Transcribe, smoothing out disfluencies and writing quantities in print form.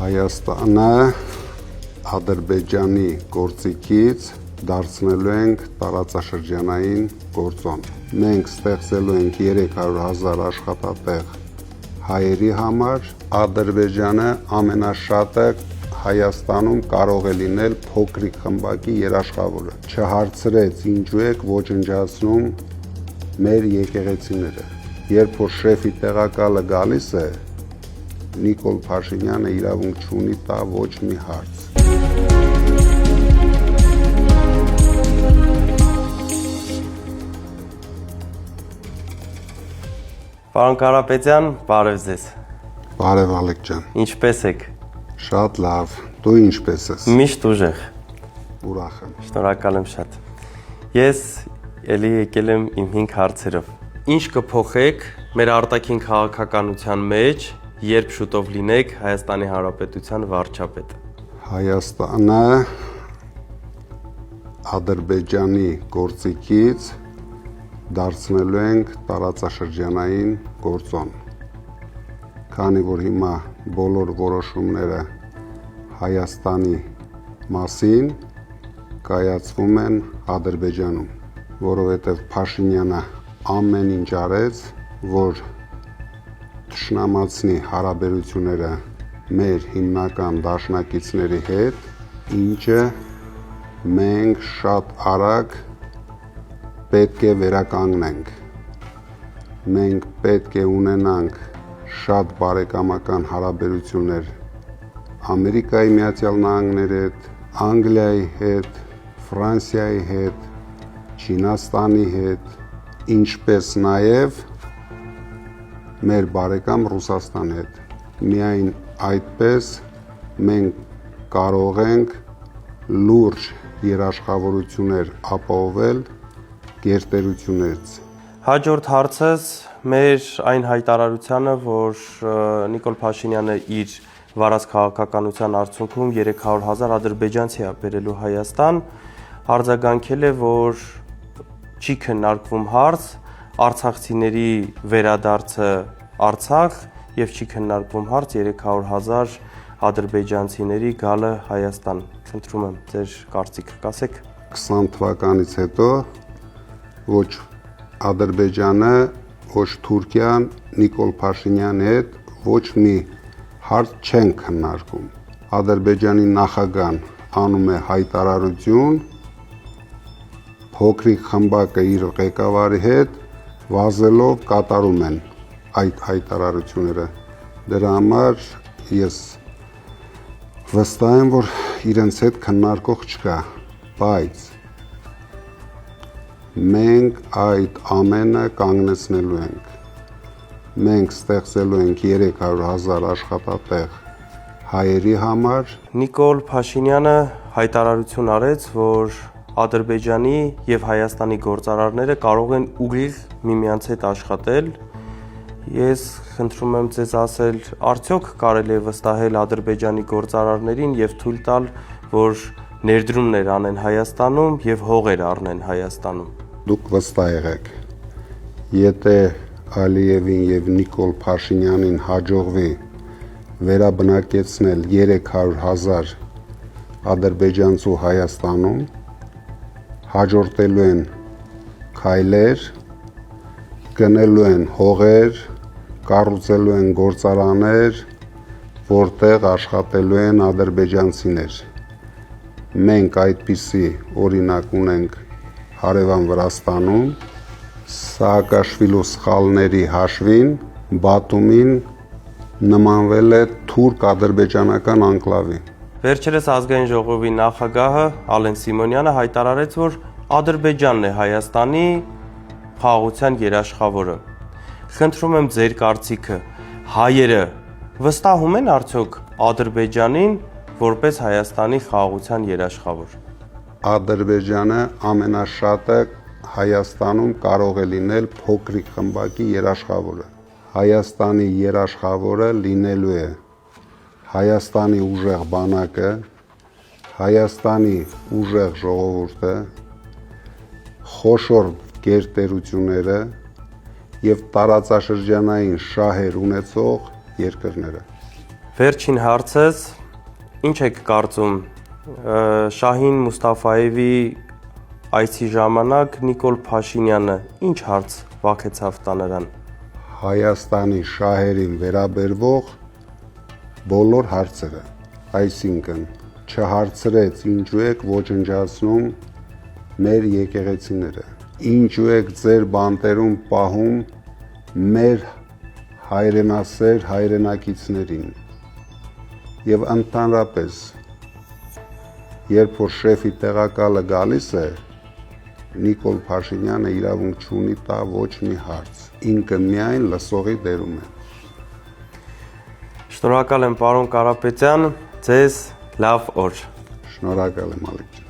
Հայաստանը Ադրբեջանի գործիքից դարձնելու ենք տարածաշրջանային գործոն։ Մենք ստեղծելու ենք 300,000 աշխատատեղ հայերի համար։ Ադրբեջանը ամենաշատը Հայաստանում կարող է լինել փոքրիկ խմբակի երաշխավորը։ Չհարցրեց ինչու եք ոչնչացնում մեր եկեղեցիները։ Երբ որ շեֆի տեղակալը գալիս է, Նիկոլ Փաշինյանը իրավունք չունի տա ոչ մի հարց։ Պարոն Կարապետյան, բարև ձեզ։ Բարև Ալեք ջան։ Ինչպե՞ս եք։ Շատ լավ։ Դու ինչպե՞ս ես։ Միշտ ուժեղ։ Ուրախ եմ։ Շնորհակալ եմ շատ։ Ես ելի եկել եմ իմ 5 հարցերով։ Ինչ կփոխեք մեր արտաքին քաղաքականության մեջ, երբ շուտով լինեք Հայաստանի Հանրապետության վարչապետ։ Հայաստանը Ադրբեջանի գործիքից դարձնելու ենք տարածաշրջանային գործոն։ Քանի որ հիմա բոլոր որոշումները Հայաստանի մասին կայացվում են Ադրբեջանում, որովհետև Փաշինյանը ամեն ինչ արեց, որ թշնամացնի հարաբերությունները մեր հիմնական դաշնակիցների հետ, ինչը մենք շատ արագ պետք է վերականգնենք։ Մենք պետք է ունենանք շատ բարեկամական հարաբերություններ Ամերիկայի Միացյալ Նահանգների հետ, Անգլիայի հետ, Ֆրանսիայի հետ, Չինաստանի հետ, ինչպես նաև մեր բարեկամ Ռուսաստանի հետ։ Միայն այդպես մենք կարող ենք լուրջ երաշխավորություններ ապահովել գերտերություններից։ Հաջորդ հարցս մեր այն հայտարարությանը, որ Նիկոլ Փաշինյանը իր վարած քաղաքականության արդյունքում 300,000 ադրբեջանցի է բերելու Հայաստան, արձագանքել է, որ չի քննարկվում հարց արցախցիների վերադարձը Արցախ եւ չի քննարկվում հարց 300,000 ադրբեջանցիների գալը Հայաստան։ Խնդրում եմ ձեր կարծիքը կասեք։ 20 թվականից հետո ոչ Ադրբեջանը, ոչ Թուրքիան Նիկոլ Փաշինյանի հետ ոչ մի հարց չեն քննարկում։ Ադրբեջանի նախագահան անում է հայտարարություն, փոքրիկ խմբակը իր ղեկավարի հետ վազելով կատարում են այդ հայտարարությունները։ Դրա համար ես վստահ եմ, որ իրենց հետ քննարկող չկա, բայց մենք այդ ամենը կանգնեցնելու ենք։ Մենք ստեղծելու ենք 300,000 աշխատատեղ հայերի համար։ Նիկոլ Փաշինյանը հայտարարություն արեց, որ Ադրբեջանի եւ Հայաստանի գործարարները կարող են ուղիղ միմյանց հետ աշխատել։ Ես խնդրում եմ ձեզ ասել, արդյոք կարելի է վստահել Ադրբեջանի գործարարներին եւ թույլ տալ, որ ներդրումներ անեն Հայաստանում եւ հողեր առնեն Հայաստանում։ Դուք վստահ եղեք, եթե Ալիևին եւ Նիկոլ Փաշինյանին հաջողվի վերաբնակեցնել 300,000 ադրբեջանցու Հայաստանում, հաջորդելու են քայլեր, գնելու են հողեր, կառուցելու են գործարաններ, որտեղ աշխատելու են ադրբեջանցիներ։ Մենք այդպիսի օրինակ ունենք հարևան Վրաստանում, Սաակաշվիլու սխալների հաշվին Բաթումին նմանվել է թուրք-ադրբեջանական անկլավի։ Վերջերս ազգային ժողովի նախագահը Ալեն Սիմոնյանը հայտարարեց, որ Ադրբեջանն է Հայաստանի խաղաղության երաշխավորը։ Խնդրում եմ ձեր կարծիքը, հայերը վստահում են արդյոք Ադրբեջանին որպես Հայաստանի խաղաղության երաշխավոր։ Ադրբեջանը ամենաշատը Հայաստանում կարող է լինել փոքրիկ խմբակի երաշխավորը։ Հայաստանի երաշխավորը լինելու է Հայաստանի ուժեղ բանակը, Հայաստանի ուժեղ ժողովուրդը, խոշոր գերտերությունները եւ տարածաշրջանային շահեր ունեցող երկրները։ Վերջին հարցս, ինչ եք կարծում Շահին Մուստաֆայևի այցի ժամանակ Նիկոլ Փաշինյանը ինչ հարց վագեցավ տա նրան։ Հայաստանի շահերին վերաբերվող բոլոր հարցերը, այսինքն չհարցրեց ինչու եք ոչնջացնում մեր եկեղեցիները, ինչու եք ձեր բանտերում պահում մեր հայրենասեր հայրենակիցներին եւ ընդհանրապես երբ որ շեֆի տեղակալը գալիս է Նիկոլ Փաշինյանը իրավունք չունի տա ոչ մի հարց, ինքը միայն լսողի դերում է։ Շնորհակալ եմ պարոն Կարապետյան, ձեզ լավ օր։ Շնորհակալ եմ Ալիք ջան։